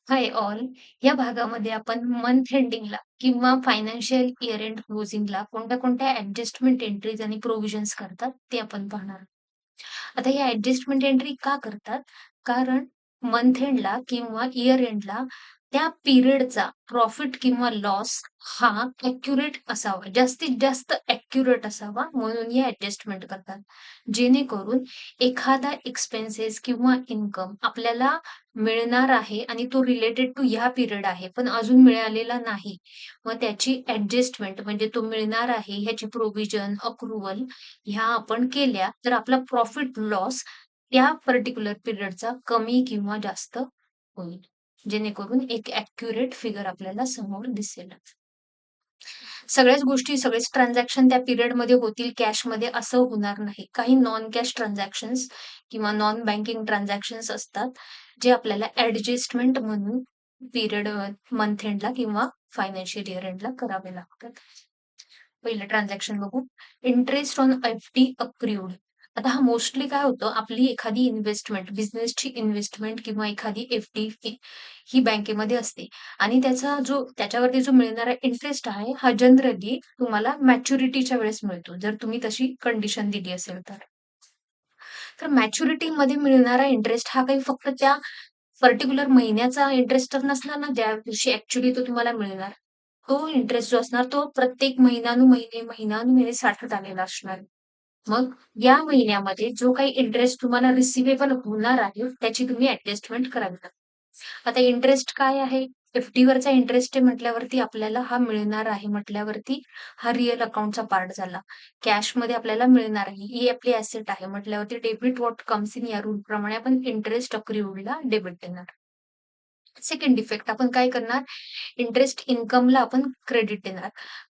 Hi all. या भागामध्ये आपण मंथ एंडिंगला किंवा फायनान्शियल इयर एंड क्लोजिंगला कोणत्या-कोणत्या ॲडजस्टमेंट एंट्रीज आणि प्रोव्हिजन्स करतात ते आपण पाहणार आहोत. आता या ॲडजस्टमेंट एंट्री का करतात? कारण मंथ एंडला किंवा इयर एंडला त्या पिरियडचा प्रॉफिट किंवा लॉस हा ॲक्युरेट असावा, जास्तीत जास्त ॲक्युरेट असावा म्हणून हे ॲडजस्टमेंट करतात. जेणेकरून एखादा एक्सपेन्सेस किंवा इन्कम आपल्याला मिळणार आहे आणि तो रिलेटेड टू ह्या पिरियड आहे, पण अजून मिळालेला नाही. मग त्याची ॲडजस्टमेंट म्हणजे तो मिळणार आहे ह्याची प्रोव्हिजन, अक्रूव्हल ह्या आपण केल्या, तर आपला प्रॉफिट लॉस त्या पर्टिक्युलर पिरियडचा कमी किंवा जास्त होईल. जेणेकरून एक ॲक्युरेट फिगर आपल्याला समोर दिसेल. सगळ्याच गोष्टी, सगळेच ट्रान्झॅक्शन त्या पिरियडमध्ये होतील कॅशमध्ये असं होणार नाही. काही नॉन कॅश ट्रान्झॅक्शन्स किंवा नॉन बँकिंग ट्रान्झॅक्शन्स असतात, जे आपल्याला ॲडजस्टमेंट म्हणून पिरियड मंथ एंडला किंवा फायनान्शियल इयर एंडला करावे लागतात. पहिलं ट्रान्झॅक्शन बघू. Interest on FD accrued. आता हा मोस्टली काय होतं, आपली एखादी इन्व्हेस्टमेंट, बिझनेसची इन्व्हेस्टमेंट किंवा एखादी एफ-डी ही बँकेमध्ये असते आणि त्याच्यावरती जो मिळणारा इंटरेस्ट आहे, हा जनरली तुम्हाला मॅच्युरिटीच्या वेळेस मिळतो, जर तुम्ही तशी कंडिशन दिली असेल तर. तर मॅच्युरिटीमध्ये मिळणारा इंटरेस्ट हा काही फक्त त्या पर्टिक्युलर महिन्याचा इंटरेस्ट तर नसणार ना, ज्या दिवशी ॲक्चुअली तो तुम्हाला मिळणार. तो इंटरेस्ट जो असणार, तो प्रत्येक महिन्यानुमहिने साठत आलेला असणार. मग या महिन्यामध्ये जो काही इंटरेस्ट तुम्हाला रिसिव्हेबल होणार आहे, त्याची तुम्ही ॲडजस्टमेंट करावी लागते. आता इंटरेस्ट काय आहे? एफ-डीवरचा इंटरेस्ट आहे म्हटल्यावरती आपल्याला हा मिळणार आहे म्हटल्यावरती हा रिअल अकाउंटचा पार्ट झाला. कॅशमध्ये आपल्याला मिळणार आहे. ही आपली ॲसेट आहे म्हटल्यावरती डेबिट व्हॉट कम्स इन या रूलप्रमाणे आपण इंटरेस्ट अक्रूव्डला डेबिट देणार. सेकंड इफेक्ट आपण काय करणार? इंटरेस्ट इन्कमला आपण क्रेडिट देणार.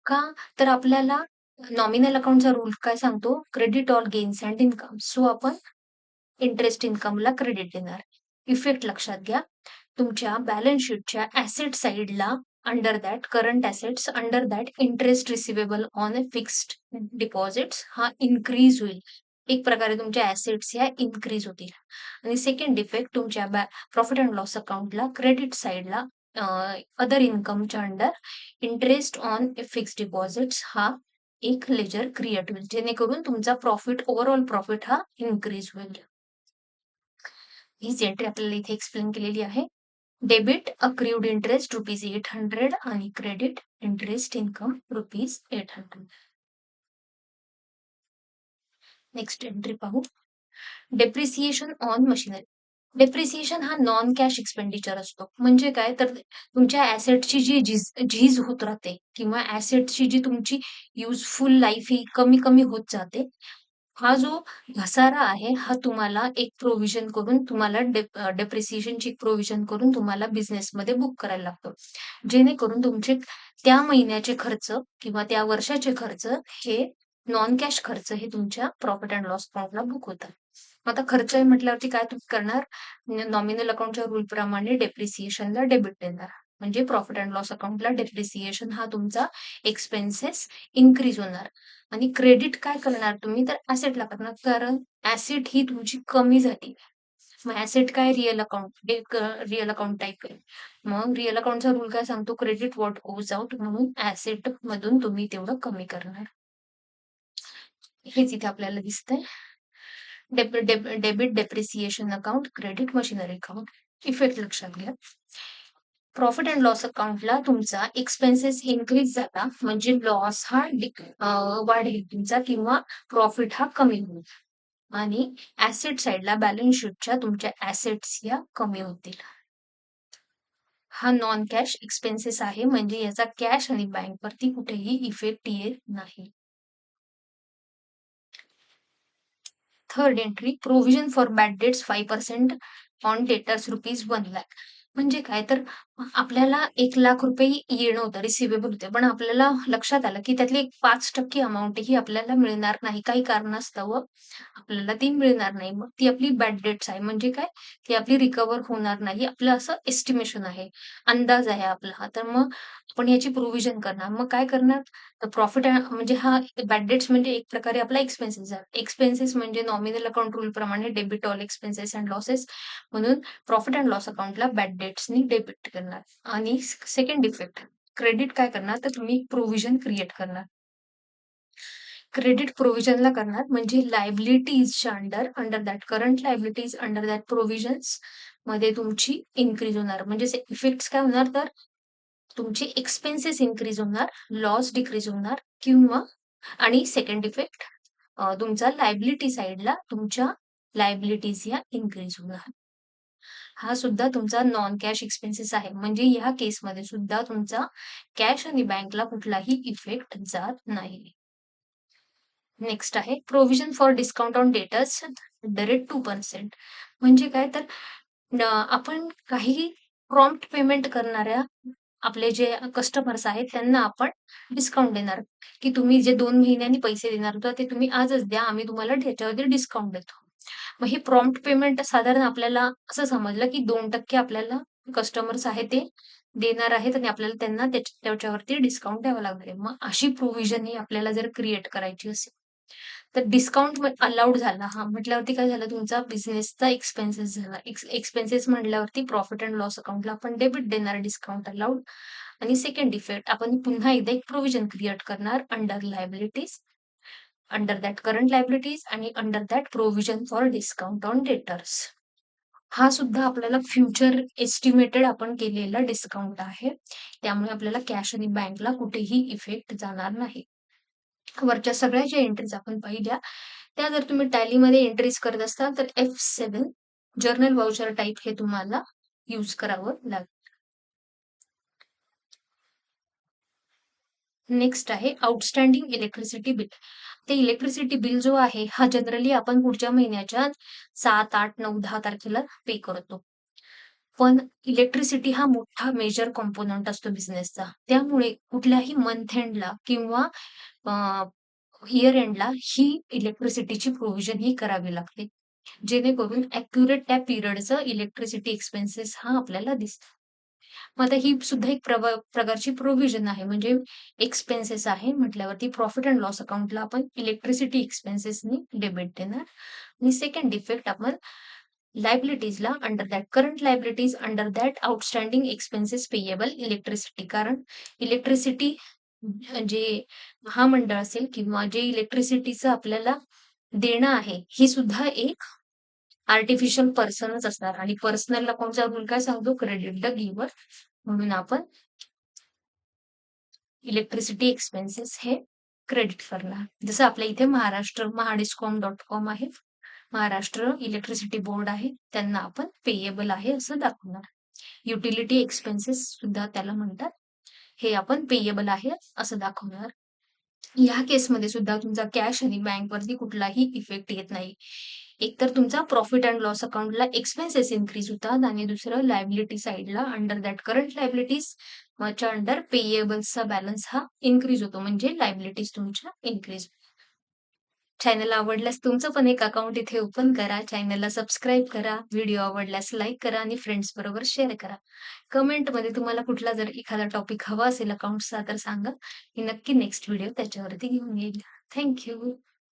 का? तर आपल्याला नॉमिनल अकाउंटचा रूल काय सांगतो? Credit all gains and income. So आपण इंटरेस्ट इन्कमला क्रेडिट देणार. इफेक्ट लक्षात घ्या. तुमच्या बॅलन्स शीटच्या ॲसेट साइडला under that current assets under that interest receivable on a fixed deposits हा इन्क्रीज होईल. एक प्रकारे तुमच्या ॲसेट्स ह्या इन्क्रीज होतील. आणि सेकंड इफेक्ट तुमच्या प्रॉफिट अँड लॉस अकाउंटला क्रेडिट साइडला अदर इन्कमच्या under interest on fixed deposits हा एक लेजर क्रिएट होईल. जेणेकरून तुमचा प्रॉफिट ओव्हरऑल प्रॉफिट हा इन्क्रीज होईल. हीच एंट्री आपल्याला इथे एक्सप्लेन केलेली आहे. डेबिट अक्रूड इंटरेस्ट ₹800 आणि credit interest income ₹800. Next entry पाहू. Depreciation on machinery. डेप्रिसिएशन हा नॉन कॅश एक्सपेंडिचर असतो. म्हणजे काय तर तुमच्या ॲसेटची जी झीज होत राहते किंवा ॲसेटची जी तुमची युजफुल लाईफ ही कमी-कमी होत जाते. हा जो घसारा आहे, हा तुम्हाला एक प्रोव्हिजन करून तुम्हाला डेप्रिसिएशनची प्रोव्हिजन करून तुम्हाला बिझनेसमध्ये बुक करायला लागतं. जेणेकरून तुमचे त्या महिन्याचे खर्च किंवा त्या वर्षाचे खर्च हे नॉन कॅश खर्च हे तुमच्या प्रॉफिट अँड लॉस अकाउंटला बुक होतात. आता खर्च आहे म्हटल्यावरती काय तुम्ही करणार? नॉमिनल अकाउंटच्या रूलप्रमाणे डेप्रिसिएशनला डेबिट देणार. म्हणजे प्रॉफिट अँड लॉस अकाउंटला डेप्रिसिएशन हा तुमचा एक्सपेन्सेस इन्क्रीज होणार. आणि क्रेडिट काय करणार तुम्ही? तर ॲसेटला करणार. कारण ॲसेट ही तुमची कमी झाली. मग ॲसेट काय? Real account. एक रिअल अकाउंट टाइप आहे. मग रिअल अकाउंटचा रूल काय सांगतो? क्रेडिट व्हॉट गोज आउट म्हणून ॲसेटमधून तुम्ही तेवढं कमी करणार. हेच इथे आपल्याला दिसतंय. Debit depreciation account, credit machinery account. Effect लक्षात घ्या. प्रॉफिट अँड लॉस अकाउंटला तुमचा एक्सपेन्सेस इन्क्रीज झाला म्हणजे लॉस हा वाढेल तुमचा किंवा प्रॉफिट हा कमी होईल. आणि ॲसेट साइडला बॅलन्स शीटच्या तुमच्या ॲसेट्स या कमी होतील. हा नॉन कॅश एक्सपेन्सेस आहे म्हणजे याचा कॅश आणि बँकवरती कुठेही इफेक्ट येत नाही. Third entry provision for bad debts 5% on debtors ₹1,00,000. म्हणजे काय तर आपल्याला ₹1,00,000 येणं होतं, रिसिव्हेबल होते. पण आपल्याला लक्षात आलं, की त्यातली एक 5% अमाउंट ही आपल्याला मिळणार नाही. काही कारणास्तव आपल्याला ती मिळणार नाही. मग ती आपली बॅड डेट्स आहे. म्हणजे काय? ती आपली रिकव्हर होणार नाही. आपलं असं एस्टिमेशन आहे, अंदाज आहे आपला हा. तर मग आपण याची प्रोव्हिजन करणार. मग काय करणार? तर प्रॉफिट म्हणजे हा बॅड डेट्स म्हणजे एक प्रकारे आपला एक्सपेन्सेस आहे. एक्सपेन्सेस म्हणजे नॉमिनल अकाउंट रूलप्रमाणे debit all expenses and losses म्हणून प्रॉफिट अँड लॉस अकाउंटला बॅड डेट्सनी डेबिट करणार. आणि सेकंड इफेक्ट क्रेडिट काय करणार, तर तुम्ही प्रोव्हिजन क्रिएट करणार. क्रेडिट प्रोव्हिजनला करणार म्हणजे लायबिलिटीजच्या under that current liabilities under that provisions मध्ये तुमची इन्क्रीज होणार. म्हणजे इफेक्ट्स काय होणार, तर तुमचे एक्सपेन्सेस इन्क्रीज होणार, लॉस डिक्रीज होणार किंवा आणि सेकंड इफेक्ट तुमचा लायबिलिटी साइडला तुमच्या लायबिलिटीज या इन्क्रीज होणार. हा सुद्धा तुमचा नॉन कॅश एक्सपेन्सेस आहे. म्हणजे ह्या केसमध्ये सुद्धा तुमचा कॅश आणि बँकला कुठलाही इफेक्ट जात नाही. नेक्स्ट आहे provision for discount on debtors direct 2%. म्हणजे काय, तर आपण काही प्रॉम्प्ट पेमेंट करणाऱ्या आपले जे कस्टमर्स आहेत त्यांना आपण डिस्काउंट देणार, की तुम्ही जे 2 महिन्यांनी पैसे देणार होता ते तुम्ही आजच द्या, आम्ही तुम्हाला त्याच्यावरती डिस्काउंट देतो. मग हे प्रॉम्प्ट पेमेंट साधारण आपल्याला असं समजलं, की 2% आपल्याला कस्टमर्स आहे ते देणार आहेत आणि आपल्याला त्यांना त्याच्यावरती डिस्काउंट द्यावं लागणार आहे. मग अशी प्रोव्हिजन ही आपल्याला जर क्रिएट करायची असेल, तर डिस्काउंट अलाउड झाला. हां, म्हटल्यावरती काय झालं, तुमचा बिझनेसचा एक्सपेन्सेस झाला. एक्सपेन्सेस म्हटल्यावरती प्रॉफिट अँड लॉस अकाउंटला आपण डेबिट देणार, डिस्काउंट अलाउड. आणि सेकंड इफेक्ट आपण पुन्हा एकदा एक प्रोव्हिजन क्रिएट करणार under liabilities, under that current liabilities आणि under that provision for discount on debtors. हा सुद्धा आपल्याला फ्युचर एस्टिमेटेड आपण केलेला डिस्काउंट आहे. त्यामुळे आपल्याला कॅश आणि बँकला कुठेही इफेक्ट जाणार नाही. वरच्या सगळ्या ज्या एंट्रीज आपण पाहिल्या, त्या जर तुम्ही टॅलीमध्ये एंट्रीज करत असाल तर F7 जर्नल व्हाउचर टाइप हे तुम्हाला यूज करावं लागेल. नेक्स्ट आहे आउटस्टँडिंग इलेक्ट्रिसिटी बिल. ते इलेक्ट्रिसिटी बिल जो आहे हा जनरली आपण पुढच्या महिन्याच्या 7, 8, 9, 10 तारखेला पे करतो. पण इलेक्ट्रिसिटी हा मोठा मेजर कॉम्पोनंट असतो बिझनेसचा. त्यामुळे कुठल्याही मंथ एंडला किंवा इयर एंडला ही इलेक्ट्रिसिटीची प्रोव्हिजन ही करावी लागते. जेणेकरून ॲक्युरेट त्या पिरियडचं इलेक्ट्रिसिटी एक्सपेन्सेस हा आपल्याला दिसतो. मग आता ही सुद्धा एक प्रकारची प्रोव्हिजन आहे. म्हणजे एक्सपेन्सेस आहे म्हटल्यावरती प्रॉफिट अँड लॉस अकाउंटला आपण इलेक्ट्रिसिटी एक्सपेन्सेसनी डेबिट देणार. आणि सेकंड इफेक्ट आपण लायबिलिटीजला under that current liabilities under that outstanding expenses payable electricity. कारण इलेक्ट्रिसिटी जे महामंडळ असेल किंवा जे इलेक्ट्रिसिटीचं आपल्याला देणं आहे, ही सुद्धा एक आर्टिफिशियल पर्सनच असणार आणि पर्सनलला कोणता रूल काय सांगतो, क्रेडिट द गिव्हर. म्हणून आपण इलेक्ट्रिसिटी एक्सपेन्सेस हे क्रेडिट करणार. जसं आपल्या इथे महाडिस्कॉम.com आहे, महाराष्ट्र इलेक्ट्रिसिटी बोर्ड आहे, त्यांना आपण पेएबल आहे असं दाखवणार. युटिलिटी एक्सपेन्सेस सुद्धा त्याला म्हणतात, हे आपण पेएबल आहे असं दाखवणार. या केसमध्ये सुद्धा तुमचा कॅश आणि बँकवरती कुठलाही इफेक्ट येत नाही. एकतर तुमचा प्रॉफिट अँड लॉस अकाउंटला एक्सपेन्सेस इन्क्रीज होतात आणि दुसरं लायबिलिटी साइडला अंडर दॅट करंट लायबिलिटीज च्या अंडर पेएबल्सचा बॅलन्स हा इन्क्रीज होतो. म्हणजे लायबिलिटीज तुमच्या इन्क्रीज. चॅनल आवडल्यास तुमचं पण एक अकाउंट इथे ओपन करा, चॅनलला सबस्क्राईब करा, व्हिडिओ आवडल्यास लाईक करा आणि फ्रेंड्स बरोबर शेअर करा. कमेंटमध्ये तुम्हाला कुठला जर एखादा टॉपिक हवा असेल अकाउंट्सचा तर सांगा. मी नक्की नेक्स्ट व्हिडिओ त्याच्यावरती घेऊन येईल. Thank you.